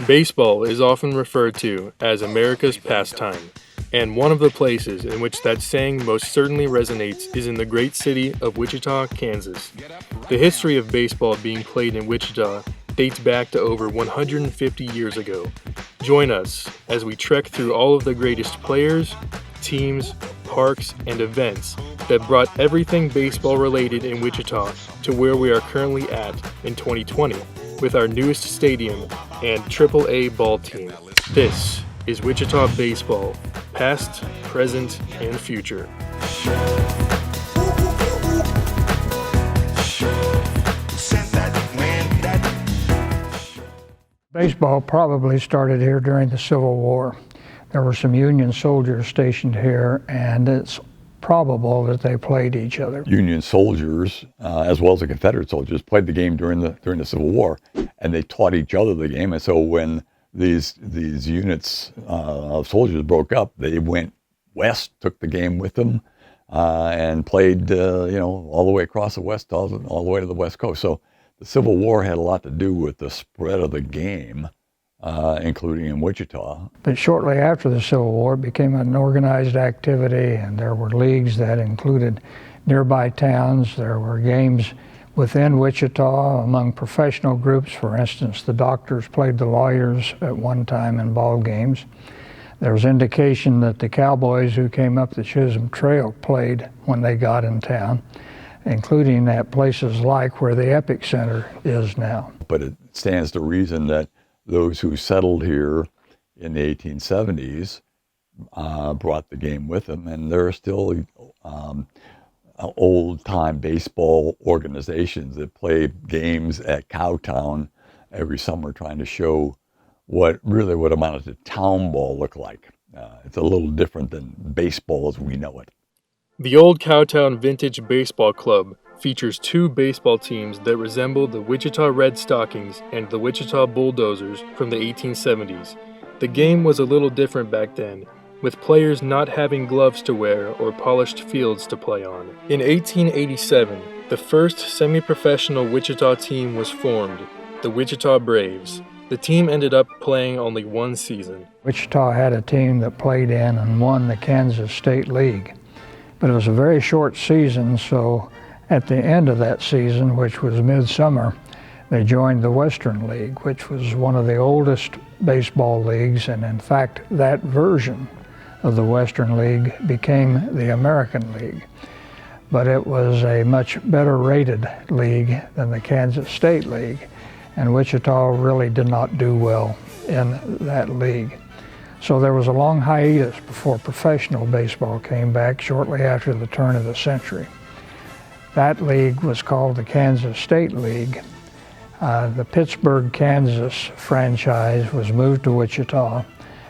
Baseball is often referred to as America's pastime, and one of the places in which that saying most certainly resonates is in the great city of Wichita, Kansas. The history of baseball being played in Wichita dates back to over 150 years ago. Join us as we trek through all of the greatest players, teams, parks, and events that brought everything baseball related in Wichita to where we are currently at in 2020 with our newest stadium and AAA ball team. This is Wichita Baseball, past, present, and future. Baseball probably started here during the Civil War. There were some Union soldiers stationed here, and it's probable that they played each other. Union soldiers, as well as the Confederate soldiers, played the game during the Civil War, and they taught each other the game. And so when these units of soldiers broke up, they went west, took the game with them, and played all the way across the west, all the way to the West Coast. So the Civil War had a lot to do with the spread of the game, including in Wichita. But shortly after the Civil War, it became an organized activity, and there were leagues that included nearby towns. There were games within Wichita among professional groups. For instance, the doctors played the lawyers at one time in ball games. There was indication that the cowboys who came up the Chisholm Trail played when they got in town, including at places like where the Epic Center is now. But it stands to reason that those who settled here in the 1870s brought the game with them, and there are still old-time baseball organizations that play games at Cowtown every summer, trying to show what amounted to town ball looked like. It's a little different than baseball as we know it. The Old Cowtown Vintage Baseball Club features two baseball teams that resemble the Wichita Red Stockings and the Wichita Bulldozers from the 1870s. The game was a little different back then, with players not having gloves to wear or polished fields to play on. In 1887, the first semi-professional Wichita team was formed, the Wichita Braves. The team ended up playing only one season. Wichita had a team that played in and won the Kansas State League, but it was a very short season, so at the end of that season, which was midsummer, they joined the Western League, which was one of the oldest baseball leagues, and in fact, that version of the Western League became the American League. But it was a much better rated league than the Kansas State League, and Wichita really did not do well in that league. So there was a long hiatus before professional baseball came back shortly after the turn of the century. That league was called the Kansas State League. The Pittsburgh, Kansas franchise was moved to Wichita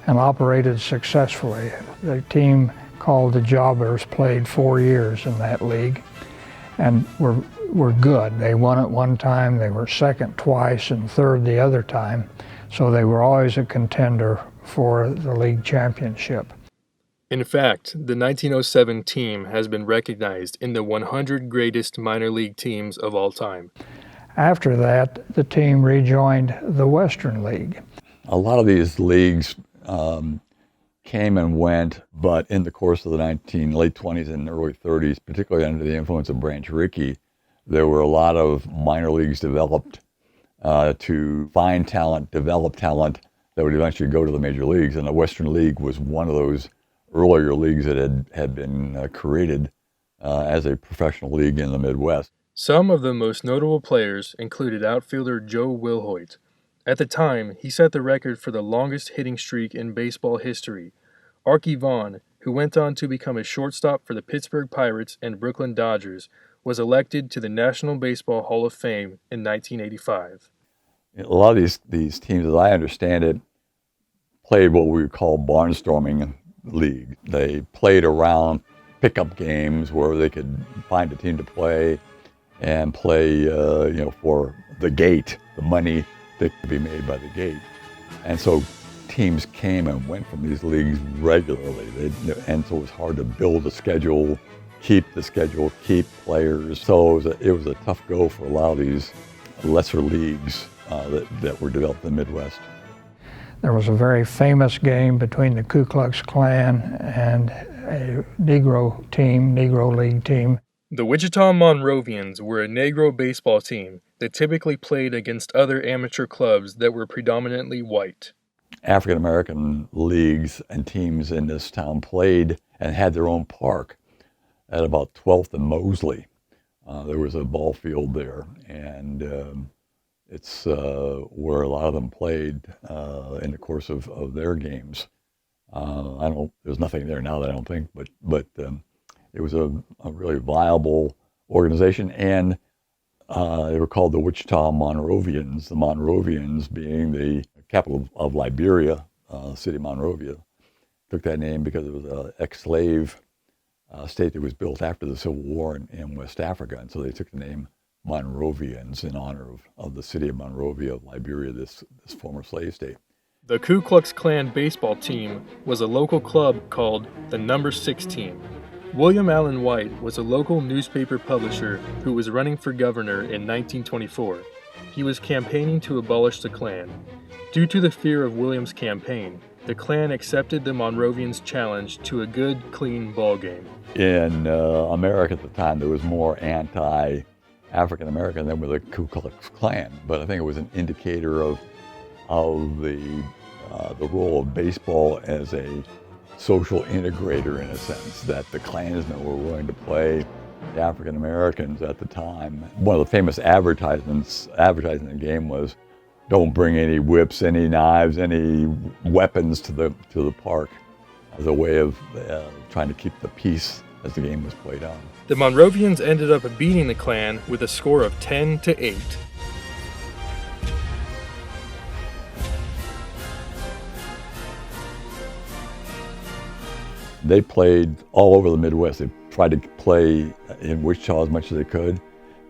and operated successfully. The team called the Jobbers played 4 years in that league and were good. They won it one time, they were second twice, and third the other time. So they were always a contender for the league championship. In fact, the 1907 team has been recognized in the 100 greatest minor league teams of all time. After that, the team rejoined the Western League. A lot of these leagues came and went, but in the course of the late 20s and early 30s, particularly under the influence of Branch Rickey, there were a lot of minor leagues developed to find talent, develop talent that would eventually go to the major leagues, and the Western League was one of those earlier leagues that had been created as a professional league in the Midwest. Some of the most notable players included outfielder Joe Wilhoit. At the time, he set the record for the longest hitting streak in baseball history. Arky Vaughan, who went on to become a shortstop for the Pittsburgh Pirates and Brooklyn Dodgers, was elected to the National Baseball Hall of Fame in 1985. A lot of these teams, as I understand it, played what we would call barnstorming league. They played around pickup games where they could find a team to play and play, for the gate, the money that could be made by the gate. And so teams came and went from these leagues regularly. And so it was hard to build a schedule, keep players. So it was a tough go for a lot of these lesser leagues that were developed in the Midwest. There was a very famous game between the Ku Klux Klan and a Negro League team. The Wichita Monrovians were a Negro baseball team that typically played against other amateur clubs that were predominantly white. African American leagues and teams in this town played and had their own park at about 12th and Mosley. There was a ball field there, and it's where a lot of them played in the course of their games. There's nothing there now that I don't think, but it was a really viable organization, and they were called the Wichita Monrovians, the Monrovians being the capital of Liberia, city of Monrovia. Took that name because it was an ex-slave state that was built after the Civil War in West Africa, and so they took the name Monrovians in honor of the city of Monrovia of Liberia, this former slave state. The Ku Klux Klan baseball team was a local club called the Number 6 team. William Allen White was a local newspaper publisher who was running for governor in 1924. He was campaigning to abolish the Klan. Due to the fear of William's campaign, the Klan accepted the Monrovians' challenge to a good, clean ball game. In America at the time, there was more anti-African American than with the Ku Klux Klan, but I think it was an indicator of the role of baseball as a social integrator, in a sense, that the Klansmen were willing to play the African Americans at the time. One of the famous advertising the game was, "Don't bring any whips, any knives, any weapons to the park," as a way of trying to keep the peace as the game was played on. The Monrovians ended up beating the Klan with a score of 10-8. They played all over the Midwest. They tried to play in Wichita as much as they could,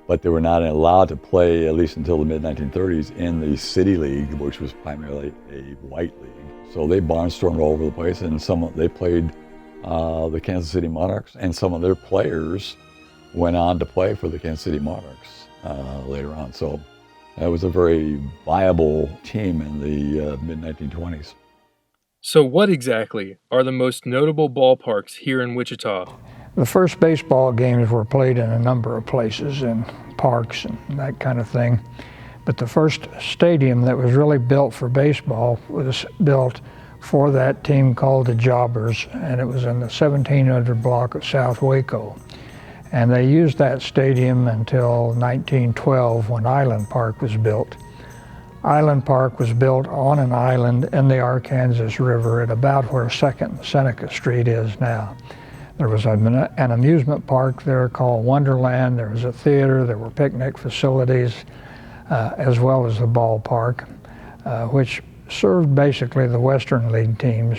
but they were not allowed to play, at least until the mid-1930s, in the City League, which was primarily a white league. So they barnstormed all over the place, and they played the Kansas City Monarchs, and some of their players went on to play for the Kansas City Monarchs later on. So that was a very viable team in the mid-1920s. So what exactly are the most notable ballparks here in Wichita? The first baseball games were played in a number of places, in parks and that kind of thing. But the first stadium that was really built for baseball was built for that team called the Jobbers, and it was in the 1700 block of South Waco. And they used that stadium until 1912, when Island Park was built. Island Park was built on an island in the Arkansas River at about where 2nd Seneca Street is now. There was an amusement park there called Wonderland. There was a theater. There were picnic facilities, as well as the ballpark, which served basically the Western League teams,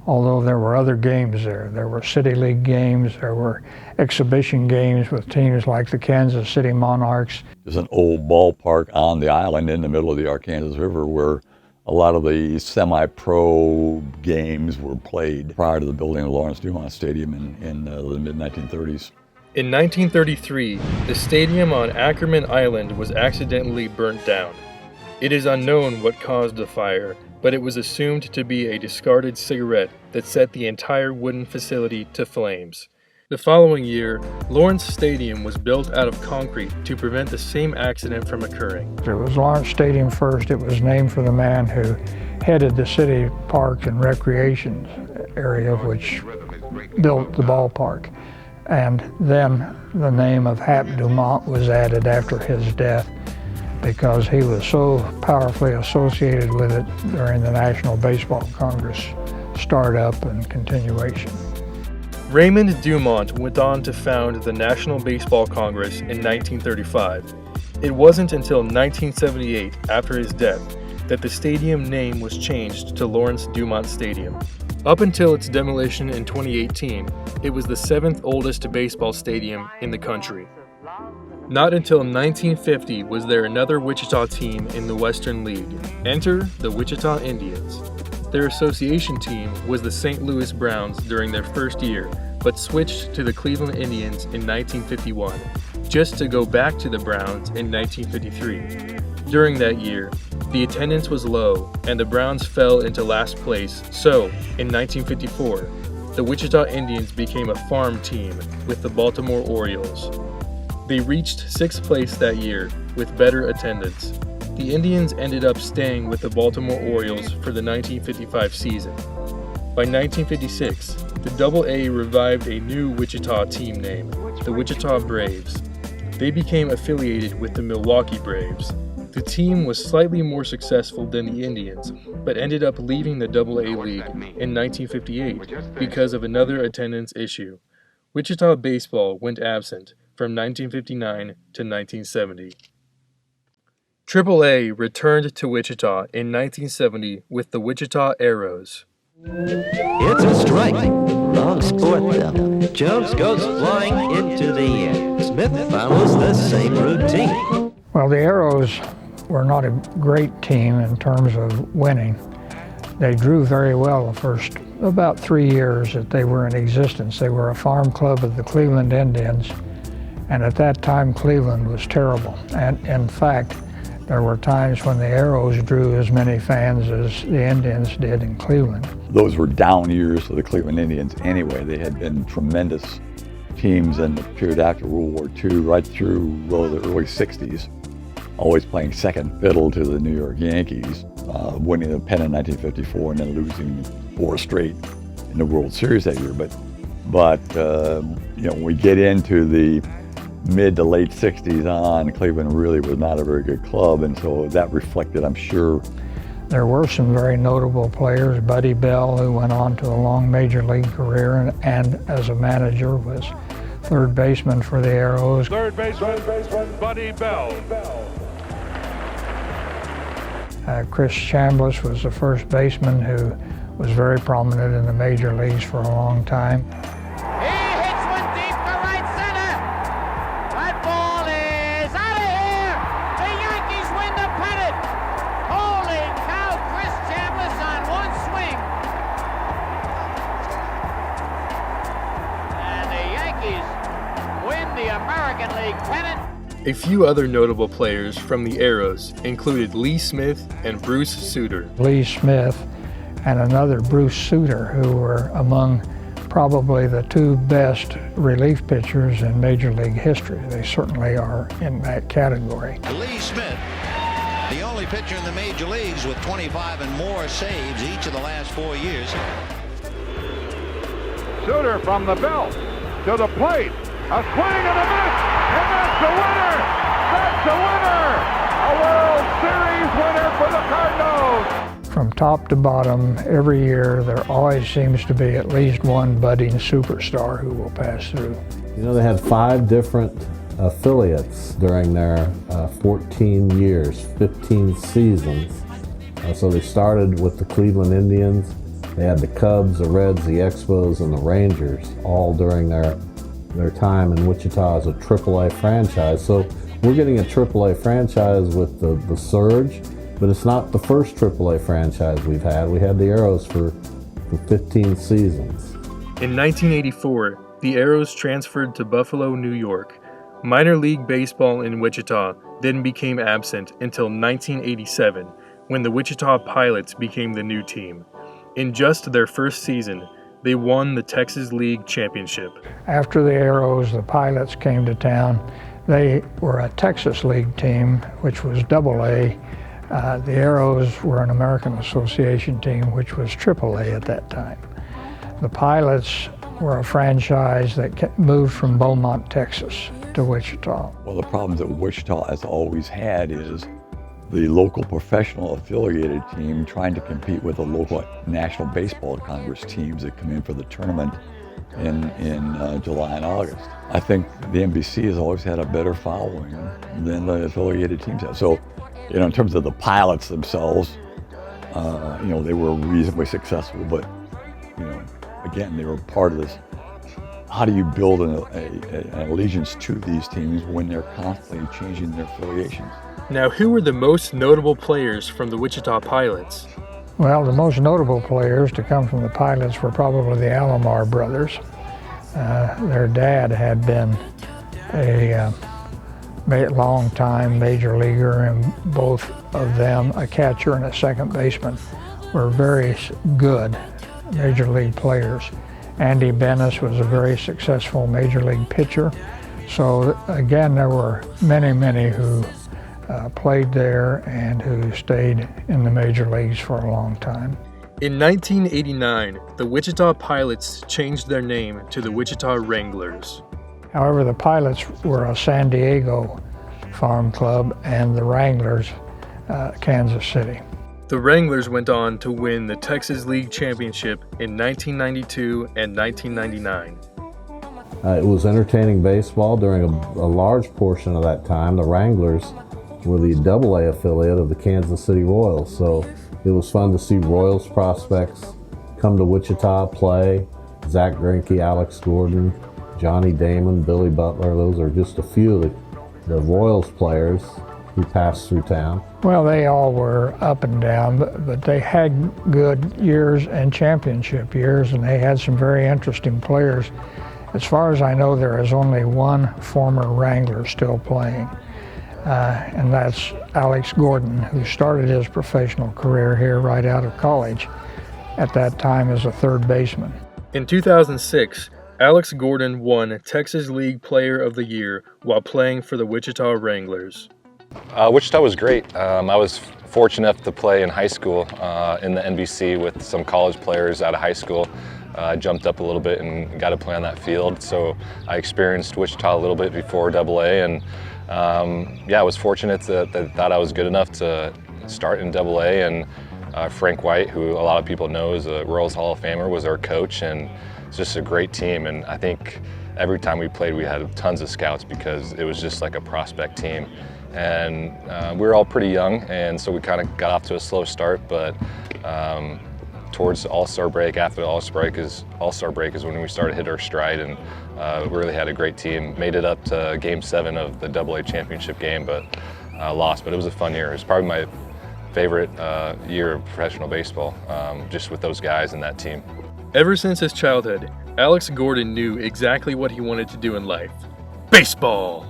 although there were other games there. There were City League games. There were exhibition games with teams like the Kansas City Monarchs. There's an old ballpark on the island in the middle of the Arkansas River where a lot of the semi-pro games were played prior to the building of Lawrence Dumont Stadium in the mid-1930s. In 1933, the stadium on Ackerman Island was accidentally burnt down. It is unknown what caused the fire, but it was assumed to be a discarded cigarette that set the entire wooden facility to flames. The following year, Lawrence Stadium was built out of concrete to prevent the same accident from occurring. It was Lawrence Stadium first. It was named for the man who headed the city park and recreation area, which built the ballpark. And then the name of Hap Dumont was added after his death, because he was so powerfully associated with it during the National Baseball Congress startup and continuation. Raymond Dumont went on to found the National Baseball Congress in 1935. It wasn't until 1978, after his death, that the stadium name was changed to Lawrence Dumont Stadium. Up until its demolition in 2018, it was the 7th oldest baseball stadium in the country. Not until 1950 was there another Wichita team in the Western League. Enter the Wichita Indians. Their association team was the St. Louis Browns during their first year, but switched to the Cleveland Indians in 1951, just to go back to the Browns in 1953. During that year, the attendance was low and the Browns fell into last place, so in 1954, the Wichita Indians became a farm team with the Baltimore Orioles. They reached 6th place that year with better attendance. The Indians ended up staying with the Baltimore Orioles for the 1955 season. By 1956, the Double-A revived a new Wichita team name, the Wichita Braves. They became affiliated with the Milwaukee Braves. The team was slightly more successful than the Indians, but ended up leaving the Double-A League in 1958 because of another attendance issue. Wichita baseball went absent from 1959 to 1970. Triple-A returned to Wichita in 1970 with the Wichita Arrows. It's a strike. Long sport, though. Jones goes flying into the air. Smith follows the same routine. Well, the Arrows were not a great team in terms of winning. They drew very well the first about 3 years that they were in existence. They were a farm club of the Cleveland Indians, and at that time Cleveland was terrible. And in fact, there were times when the Arrows drew as many fans as the Indians did in Cleveland. Those were down years for the Cleveland Indians anyway. They had been tremendous teams in the period after World War II, right through the early 60s, always playing second fiddle to the New York Yankees, winning the pennant in 1954 and then losing 4 straight in the World Series that year. But when we get into the mid to late 60s on, Cleveland really was not a very good club, and so that reflected, I'm sure. There were some very notable players. Buddy Bell, who went on to a long major league career and as a manager was third baseman for the Arrows. Third baseman Buddy Bell. Chris Chambliss was the first baseman who was very prominent in the major leagues for a long time. He hits one deep to right center. That ball is out of here. The Yankees win the pennant. Holy cow, Chris Chambliss on one swing. And the Yankees win the American League pennant. A few other notable players from the Arrows included Lee Smith and Bruce Sutter. Lee Smith and another Bruce Sutter, who were among probably the 2 best relief pitchers in Major League history. They certainly are in that category. Lee Smith, the only pitcher in the major leagues with 25 and more saves each of the last 4 years. Sutter from the belt to the plate. A swing and a miss, and that's the winner! That's the winner! A World Series winner for the Cardinals! From top to bottom, every year there always seems to be at least one budding superstar who will pass through. You know, they had 5 different affiliates during their 14 years, 15 seasons. So they started with the Cleveland Indians. They had the Cubs, the Reds, the Expos, and the Rangers, all during their time in Wichita as a AAA franchise. So we're getting a AAA franchise with the Surge, but it's not the first AAA franchise we've had. We had the Arrows for 15 seasons. In 1984, the Arrows transferred to Buffalo, New York. Minor league baseball in Wichita then became absent until 1987, when the Wichita Pilots became the new team. In just their first season, they won the Texas League Championship. After the Arrows, the Pilots came to town. They were a Texas League team, which was Double-A. The Arrows were an American Association team, which was Triple-A at that time. The Pilots were a franchise that moved from Beaumont, Texas to Wichita. Well, the problems that Wichita has always had is the local professional affiliated team trying to compete with the local National Baseball Congress teams that come in for the tournament in July and August. I think the NBC has always had a better following than the affiliated teams have. So, in terms of the Pilots themselves, they were reasonably successful, but, again, they were part of this. How do you build an allegiance to these teams when they're constantly changing their affiliations? Now, who were the most notable players from the Wichita Pilots? Well, the most notable players to come from the Pilots were probably the Alomar brothers. Their dad had been a long-time major leaguer, and both of them, a catcher and a second baseman, were very good major league players. Andy Bennis was a very successful major league pitcher. So again, there were many who played there and who stayed in the major leagues for a long time. In 1989, the Wichita Pilots changed their name to the Wichita Wranglers. However, the Pilots were a San Diego farm club and the Wranglers, Kansas City. The Wranglers went on to win the Texas League Championship in 1992 and 1999. It was entertaining baseball during a large portion of that time. The Wranglers were the AA affiliate of the Kansas City Royals, so it was fun to see Royals prospects come to Wichita, play. Zach Greinke, Alex Gordon, Johnny Damon, Billy Butler, those are just a few of the Royals players who passed through town. Well, they all were up and down, but they had good years and championship years, and they had some very interesting players. As far as I know, there is only one former Wrangler still playing, and that's Alex Gordon, who started his professional career here right out of college, at that time as a third baseman. In 2006, Alex Gordon won Texas League Player of the Year while playing for the Wichita Wranglers. Wichita was great. I was fortunate enough to play in high school in the NBC with some college players out of high school. I jumped up a little bit and got to play on that field, so I experienced Wichita a little bit before AA, and I was fortunate that thought I was good enough to start in AA, and Frank White, who a lot of people know is a Royals Hall of Famer, was our coach, and it's just a great team. And I think every time we played, we had tons of scouts because it was just like a prospect team. And we were all pretty young, and so we kind of got off to a slow start, but towards All-Star break, after the All-Star break is when we started to hit our stride, and we really had a great team. Made it up to Game 7 of the AA championship game, but lost. But it was a fun year. It was probably my favorite year of professional baseball, just with those guys and that team. Ever since his childhood, Alex Gordon knew exactly what he wanted to do in life: baseball.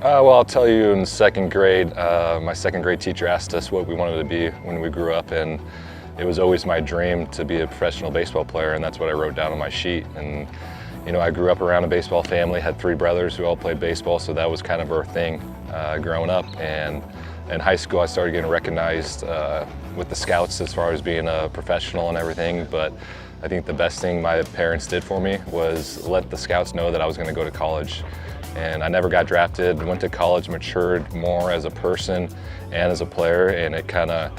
Well, I'll tell you, in second grade, my second grade teacher asked us what we wanted to be when we grew up, and it was always my dream to be a professional baseball player, and that's what I wrote down on my sheet. And you know, I grew up around a baseball family, had 3 brothers who all played baseball, so that was kind of our thing growing up. And in high school, I started getting recognized with the scouts as far as being a professional and everything, but I think the best thing my parents did for me was let the scouts know that I was going to go to college. And I never got drafted, went to college, matured more as a person and as a player, and it kind of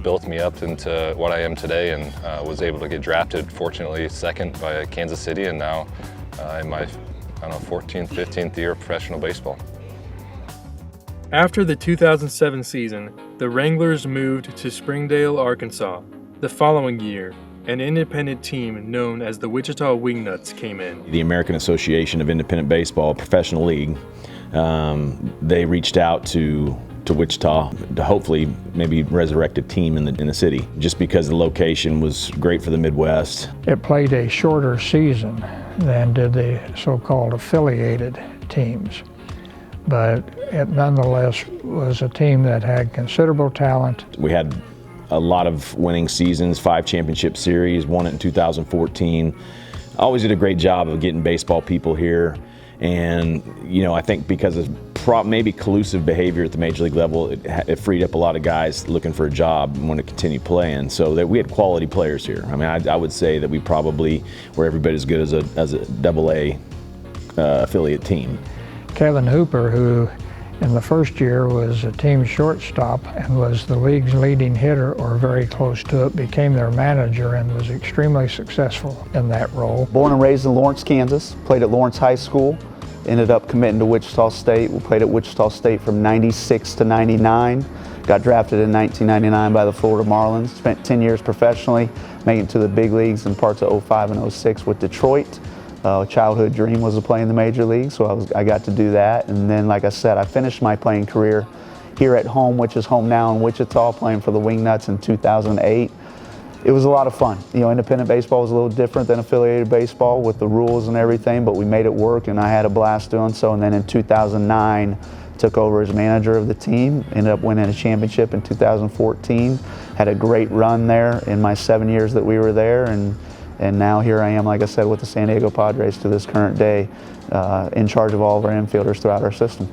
built me up into what I am today, and was able to get drafted, fortunately, second by Kansas City, and now in my 14th, 15th year of professional baseball. After the 2007 season, the Wranglers moved to Springdale, Arkansas. The following year, an independent team known as the Wichita Wingnuts came in. The American Association of Independent Baseball Professional League, they reached out to Wichita to hopefully maybe resurrect a team in the city, just because the location was great for the Midwest. It played a shorter season than did the so-called affiliated teams, but it nonetheless was a team that had considerable talent. We had a lot of winning seasons, 5 championship series, won it in 2014. Always did a great job of getting baseball people here. And, I think because of maybe collusive behavior at the major league level, it freed up a lot of guys looking for a job and want to continue playing. So that we had quality players here. I mean, I would say that we probably were every bit as good as a AA affiliate team. Kevin Hooper, who in the first year was a team shortstop and was the league's leading hitter or very close to it, became their manager and was extremely successful in that role. Born and raised in Lawrence, Kansas, played at Lawrence High School, ended up committing to Wichita State. We played at Wichita State from 96 to 99. Got drafted in 1999 by the Florida Marlins. Spent 10 years professionally, making it to the big leagues in parts of 05 and 06 with Detroit. Childhood dream was to play in the major league, so I got to do that. And then, like I said, I finished my playing career here at home, which is home now in Wichita, playing for the Wingnuts in 2008. It was a lot of fun. You know, independent baseball was a little different than affiliated baseball with the rules and everything, but we made it work, and I had a blast doing so. And then in 2009, took over as manager of the team, ended up winning a championship in 2014, had a great run there in my 7 years that we were there, and now here I am, like I said, with the San Diego Padres to this current day, in charge of all of our infielders throughout our system.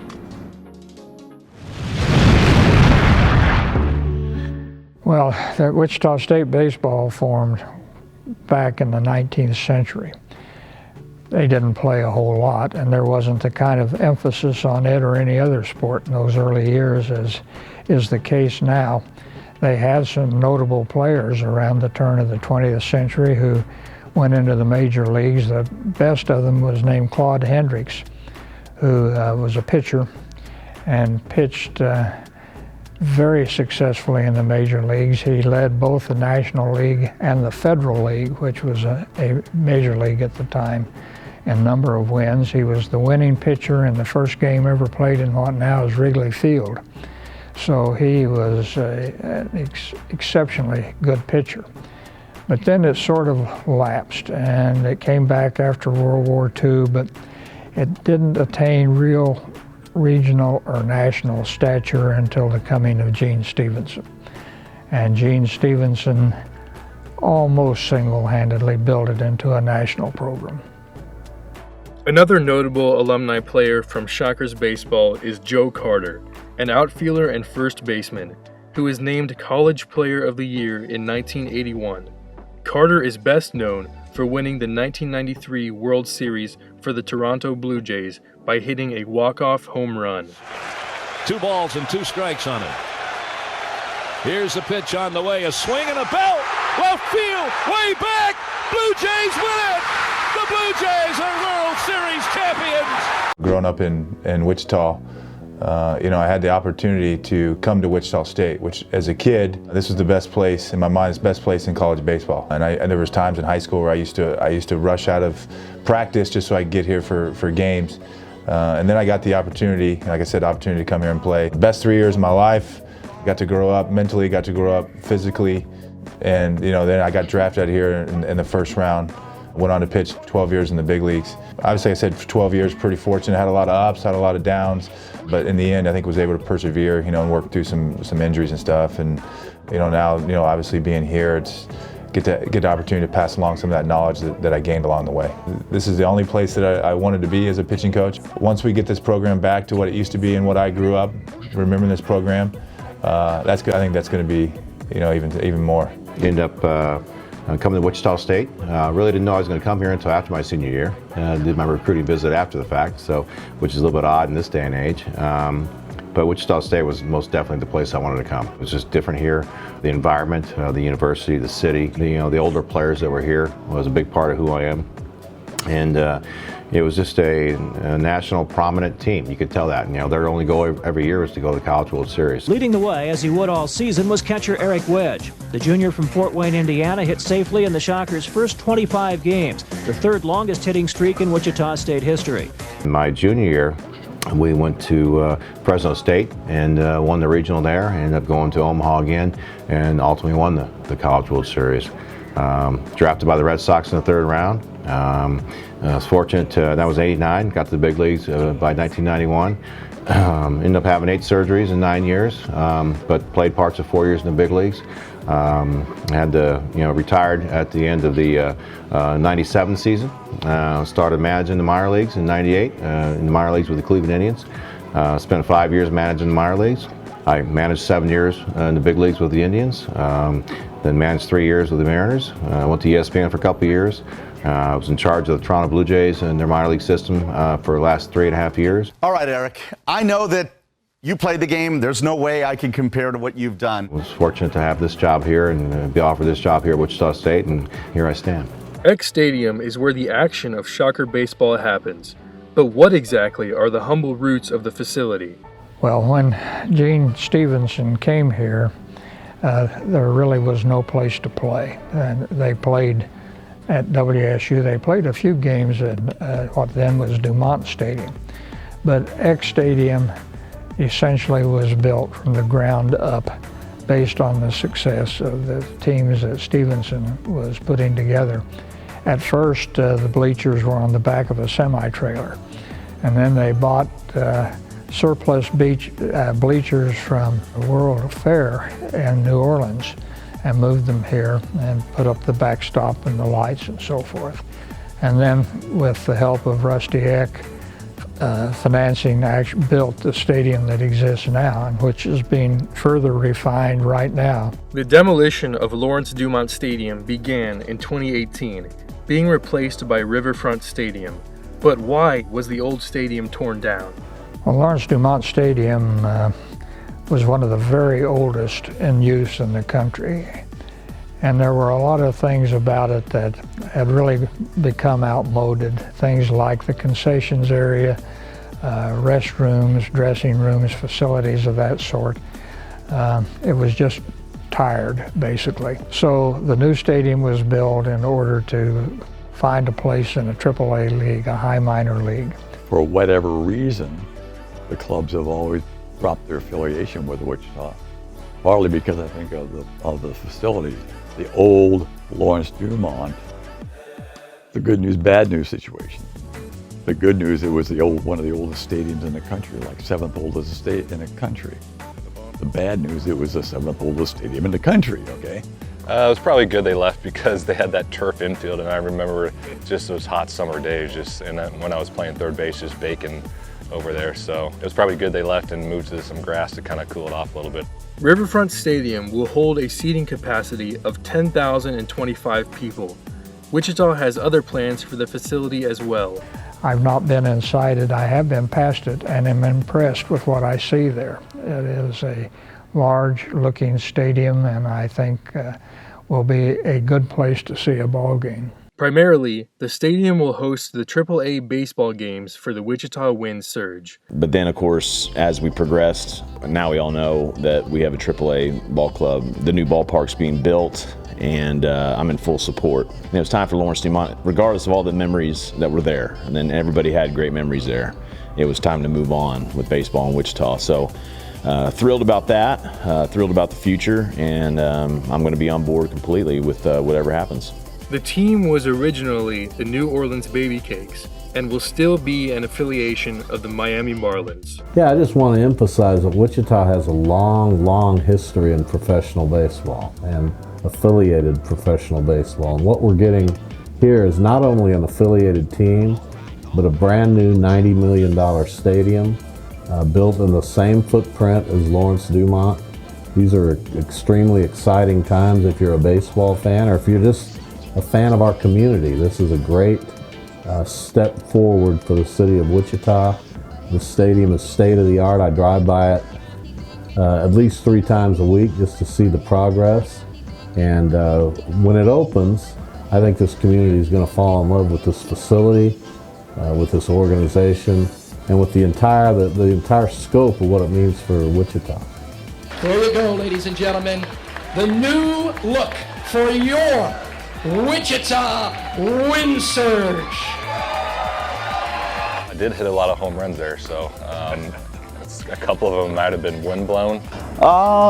Well, the Wichita State baseball formed back in the 19th century. They didn't play a whole lot, and there wasn't the kind of emphasis on it or any other sport in those early years as is the case now. They had some notable players around the turn of the 20th century who went into the major leagues. The best of them was named Claude Hendricks, who was a pitcher and pitched very successfully in the major leagues. He led both the National League and the Federal League, which was a major league at the time, in number of wins. He was the winning pitcher in the first game ever played in what now is Wrigley Field. So he was an exceptionally good pitcher. But then it sort of lapsed, and it came back after World War II, but it didn't attain real regional or national stature until the coming of Gene Stevenson. And Gene Stevenson almost single-handedly built it into a national program. Another notable alumni player from Shockers baseball is Joe Carter, an outfielder and first baseman, who was named College Player of the Year in 1981. Carter is best known for winning the 1993 World Series for the Toronto Blue Jays by hitting a walk-off home run. 2 balls and 2 strikes on it. Here's the pitch on the way, a swing and a belt, left field, way back, Blue Jays win it! The Blue Jays are World Series champions! Growing up in Wichita, I had the opportunity to come to Wichita State, which as a kid, this was the best place, in my mind, the best place in college baseball. And there was times in high school where I used to rush out of practice just so I could get here for games. And then I got the opportunity, like I said, opportunity to come here and play. The best 3 years of my life, got to grow up mentally, got to grow up physically. And then I got drafted out here in the first round. Went on to pitch 12 years in the big leagues. Obviously, I said for 12 years, pretty fortunate. Had a lot of ups, had a lot of downs, but in the end, I think was able to persevere, and work through some injuries and stuff. And now, obviously being here, it's get the opportunity to pass along some of that knowledge that I gained along the way. This is the only place that I wanted to be as a pitching coach. Once we get this program back to what it used to be and what I grew up remembering this program, that's good. I think that's going to be, even more. Ended up coming to Wichita State. Really didn't know I was going to come here until after my senior year. Did my recruiting visit after the fact, which is a little bit odd in this day and age. But Wichita State was most definitely the place I wanted to come. It was just different here. The environment, the university, the city, the older players that were here was a big part of who I am. And it was just a national prominent team. You could tell that. Their only goal every year was to go to the College World Series. Leading the way, as he would all season, was catcher Eric Wedge. The junior from Fort Wayne, Indiana, hit safely in the Shockers' first 25 games, the third longest hitting streak in Wichita State history. In my junior year, we went to Fresno State and won the regional there. Ended up going to Omaha again and ultimately won the College World Series. Drafted by the Red Sox in the 3rd round. I was fortunate, that was '89, got to the big leagues by 1991. Ended up having 8 surgeries in 9 years, but played parts of 4 years in the big leagues. Had retired at the end of the 97 season. Started managing the minor leagues in '98, in the minor leagues with the Cleveland Indians. Spent 5 years managing the minor leagues. I managed 7 years in the big leagues with the Indians. Then managed 3 years with the Mariners. Went to ESPN for a couple of years. I was in charge of the Toronto Blue Jays and their minor league system for the last 3.5 years. All right, Eric, I know that you played the game. There's no way I can compare to what you've done. I was fortunate to have this job here and be offered this job here at Wichita State, and here I stand. X Stadium is where the action of Shocker baseball happens. But what exactly are the humble roots of the facility? Well, when Gene Stevenson came here, there really was no place to play. And they played at WSU. They played a few games at what then was Dumont Stadium. But X Stadium essentially was built from the ground up based on the success of the teams that Stevenson was putting together. At first, the bleachers were on the back of a semi-trailer, and then they bought surplus bleachers from the World Fair in New Orleans and moved them here and put up the backstop and the lights and so forth. And then with the help of Rusty Eck, financing built the stadium that exists now, and which is being further refined right now. The demolition of Lawrence Dumont Stadium began in 2018, being replaced by Riverfront Stadium. But why was the old stadium torn down? Well, Lawrence Dumont Stadium was one of the very oldest in use in the country. And there were a lot of things about it that had really become outmoded. Things like the concessions area, restrooms, dressing rooms, facilities of that sort. It was just tired, basically. So the new stadium was built in order to find a place in a AAA league, a high minor league. For whatever reason, the clubs have always dropped their affiliation with Wichita, partly because I think of the facilities. The old Lawrence Dumont, the good news, bad news situation. The good news, it was one of the oldest stadiums in the country, like 7th oldest state in the country. The bad news, it was the 7th oldest stadium in the country, okay? It was probably good they left because they had that turf infield, and I remember just those hot summer days, and then when I was playing third base, just baking over there. So it was probably good they left and moved to some grass to kind of cool it off a little bit. Riverfront Stadium will hold a seating capacity of 10,025 people. Wichita has other plans for the facility as well. I've not been inside it, I have been past it, and am impressed with what I see there. It is a large-looking stadium, and I think will be a good place to see a ball game. Primarily, the stadium will host the AAA baseball games for the Wichita Wind Surge. But then, of course, as we progressed, now we all know that we have a AAA ball club. The new ballpark's being built, and I'm in full support. And it was time for Lawrence Dumont, regardless of all the memories that were there, and then everybody had great memories there. It was time to move on with baseball in Wichita. So thrilled about that, thrilled about the future, and I'm going to be on board completely with whatever happens. The team was originally the New Orleans Baby Cakes and will still be an affiliation of the Miami Marlins. Yeah, I just want to emphasize that Wichita has a long, long history in professional baseball and affiliated professional baseball. And what we're getting here is not only an affiliated team, but a brand new $90 million stadium built in the same footprint as Lawrence Dumont. These are extremely exciting times if you're a baseball fan, or if you're just a fan of our community. This is a great step forward for the city of Wichita. The stadium is state-of-the-art. I drive by it at least 3 times a week just to see the progress. And when it opens, I think this community is going to fall in love with this facility, with this organization, and with the entire scope of what it means for Wichita. Here we go, ladies and gentlemen. The new look for your Wichita Wind Surge. I did hit a lot of home runs there, so a couple of them might have been windblown.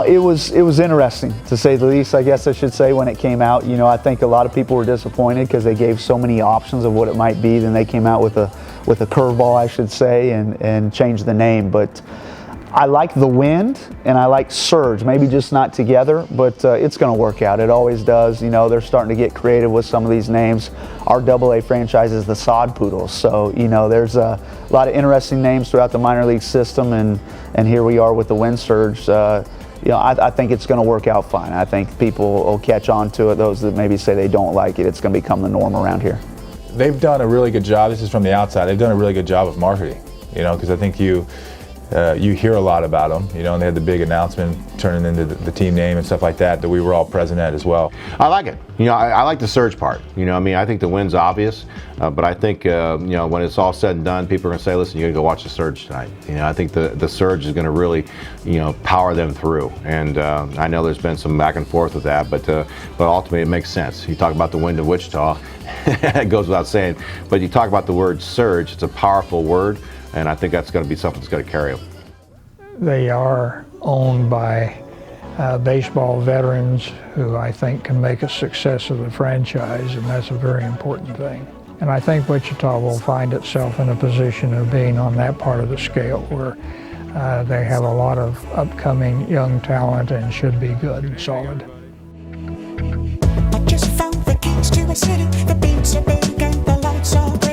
It was interesting, to say the least, I guess I should say, when it came out. You know, I think a lot of people were disappointed because they gave so many options of what it might be. Then they came out with a curveball, I should say, and changed the name. But I like the wind and I like surge, maybe just not together, but it's going to work out. It always does. You know, they're starting to get creative with some of these names. Our AA franchise is the Sod Poodles, so you know there's a lot of interesting names throughout the minor league system, and here we are with the Wind Surge. You know, I think it's going to work out fine. I think people will catch on to it. Those that maybe say they don't like it, it's going to become the norm around here. They've done a really good job. This is from the outside. They've done a really good job of marketing. You know, because I think you hear a lot about them, you know, and they had the big announcement turning into the team name and stuff like that we were all present at as well. I like it. You know, I like the surge part. You know, I mean, I think the win's obvious, but I think, you know, when it's all said and done, people are going to say, listen, you got to go watch the surge tonight. You know, I think the surge is going to really, you know, power them through. And I know there's been some back and forth with that, but ultimately it makes sense. You talk about the wind of Wichita, it goes without saying, but you talk about the word surge, it's a powerful word. And I think that's going to be something that's going to carry them. They are owned by baseball veterans who I think can make a success of the franchise, and that's a very important thing. And I think Wichita will find itself in a position of being on that part of the scale where they have a lot of upcoming young talent and should be good and solid. I just found the keys to a city, the beats are big and the lights are bright.